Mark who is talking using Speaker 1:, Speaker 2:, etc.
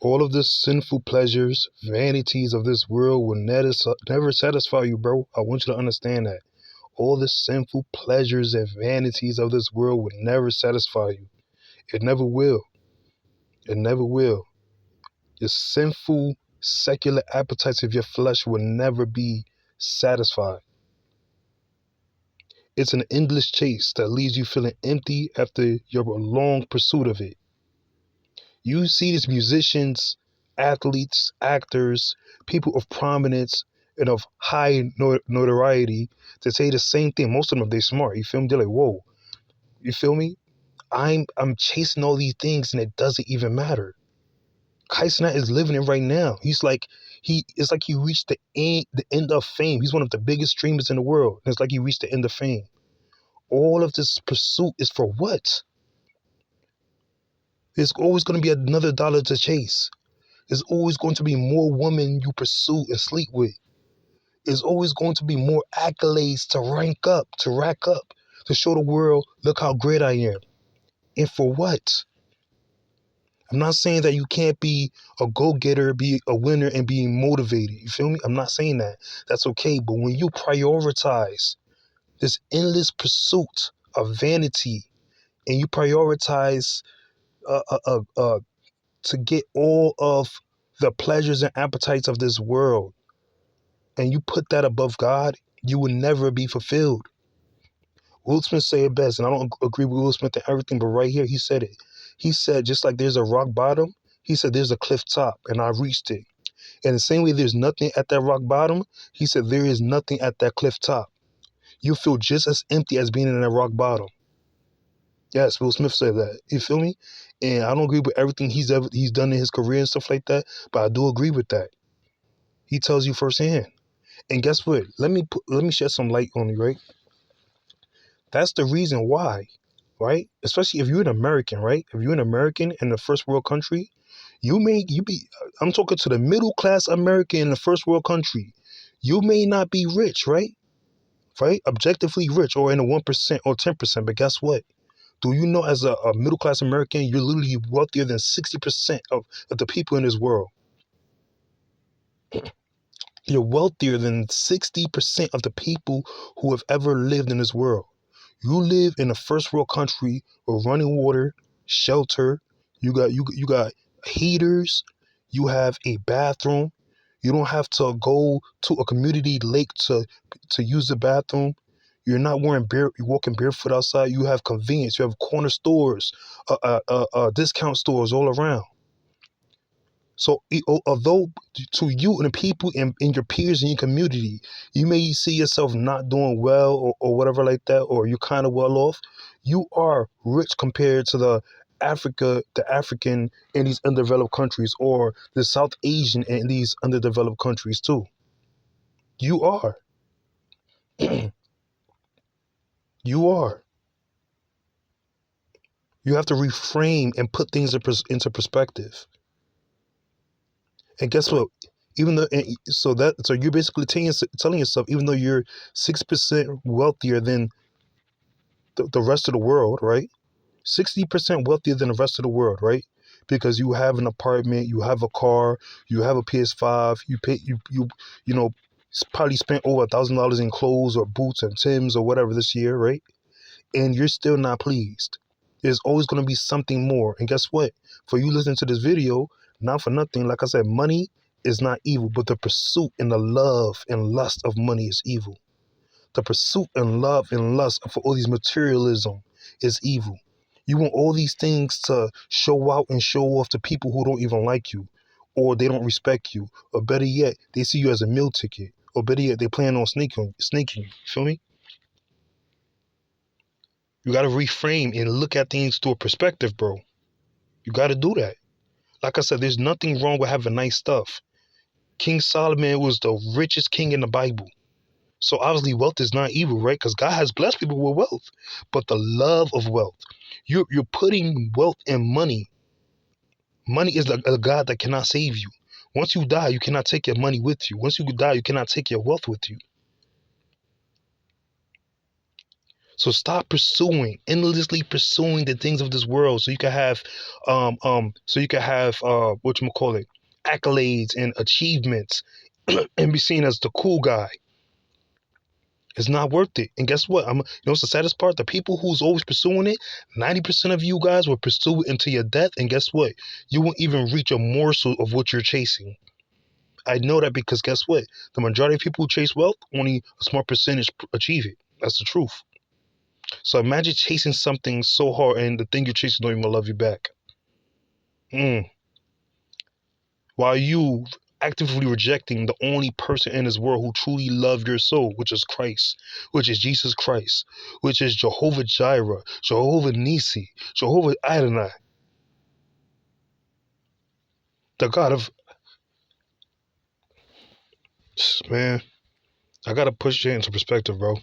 Speaker 1: All of the sinful pleasures, vanities of this world will never satisfy you, bro. I want you to understand that. All the sinful pleasures and vanities of this world will never satisfy you. It never will. It never will. Your sinful, secular appetites of your flesh will never be satisfied. It's an endless chase that leaves you feeling empty after your long pursuit of it. You see these musicians, athletes, actors, people of prominence and of high notoriety to say the same thing. Most of them, they smart. You feel me? They're like, whoa. You feel me? I'm chasing all these things and it doesn't even matter. Kai Cenat is living it right now. It's like he reached the end of fame. He's one of the biggest streamers in the world. And it's like he reached the end of fame. All of this pursuit is for what? There's always going to be another dollar to chase. There's always going to be more women you pursue and sleep with. There's always going to be more accolades to rank up, to rack up, to show the world, look how great I am. And for what? I'm not saying that you can't be a go-getter, be a winner, and be motivated. You feel me? I'm not saying that. That's okay. But when you prioritize this endless pursuit of vanity and you prioritize uh, uh, uh, uh, to get all of the pleasures and appetites of this world and you put that above God, you will never be fulfilled. Will Smith said it best, and I don't agree with Will Smith and everything, but right here, he said it. He said, just like there's a rock bottom, he said, there's a cliff top, and I reached it. And the same way there's nothing at that rock bottom, he said, there is nothing at that cliff top. You feel just as empty as being in that rock bottom. Yes, Will Smith said that. You feel me? And I don't agree with everything he's done in his career and stuff like that, but I do agree with that. He tells you firsthand. And guess what? Let me shed some light on you, right? That's the reason why, right? Especially if you're an American, right? If you're an American in a first world country, I'm talking to the middle class American in a first world country. You may not be rich, right? Right? Objectively rich or in a 1% or 10%. But guess what? Do you know as a middle class American, you're literally wealthier than 60% of the people in this world? You're wealthier than 60% of the people who have ever lived in this world. You live in a first world country with running water, shelter, you got heaters, you have a bathroom. You don't have to go to a community lake to use the bathroom. You're not you're walking barefoot outside. You have convenience. You have corner stores, discount stores all around. So although to you and the people in your peers in your community, you may see yourself not doing well or whatever like that, or you're kind of well off, you are rich compared to the African in these undeveloped countries or the South Asian in these underdeveloped countries too. You are. You are. You have to reframe and put things into perspective. And guess what? Even though, so you're basically telling yourself, even though you're 6% wealthier than the rest of the world, right? 60% wealthier than the rest of the world, right? Because you have an apartment, you have a car, you have a PS5, you know, probably spent over $1,000 in clothes or boots and Timbs or whatever this year, right? And you're still not pleased. There's always going to be something more. And guess what? For you listening to this video, not for nothing, like I said, money is not evil, but the pursuit and the love and lust of money is evil. The pursuit and love and lust for all these materialism is evil. You want all these things to show out and show off to people who don't even like you, or they don't respect you, or better yet, they see you as a meal ticket, or better yet, they plan on sneaking you. Feel me? You got to reframe and look at things through a perspective, bro. You got to do that. Like I said, there's nothing wrong with having nice stuff. King Solomon was the richest king in the Bible. So obviously wealth is not evil, right? Because God has blessed people with wealth. But the love of wealth, you're putting wealth in money. Money is a God that cannot save you. Once you die, you cannot take your money with you. Once you die, you cannot take your wealth with you. So stop endlessly pursuing the things of this world, so you can have, what you call it, accolades and achievements, and be seen as the cool guy. It's not worth it. And guess what? What's the saddest part? The people who's always pursuing it, 90% of you guys will pursue it until your death. And guess what? You won't even reach a morsel of what you're chasing. I know that because guess what? The majority of people who chase wealth, only a small percentage achieve it. That's the truth. So imagine chasing something so hard and the thing you're chasing don't even love you back. While you actively rejecting the only person in this world who truly loved your soul, which is Christ, which is Jesus Christ, which is Jehovah Jireh, Jehovah Nisi, Jehovah Adonai, the God of, man, I gotta push it into perspective, bro.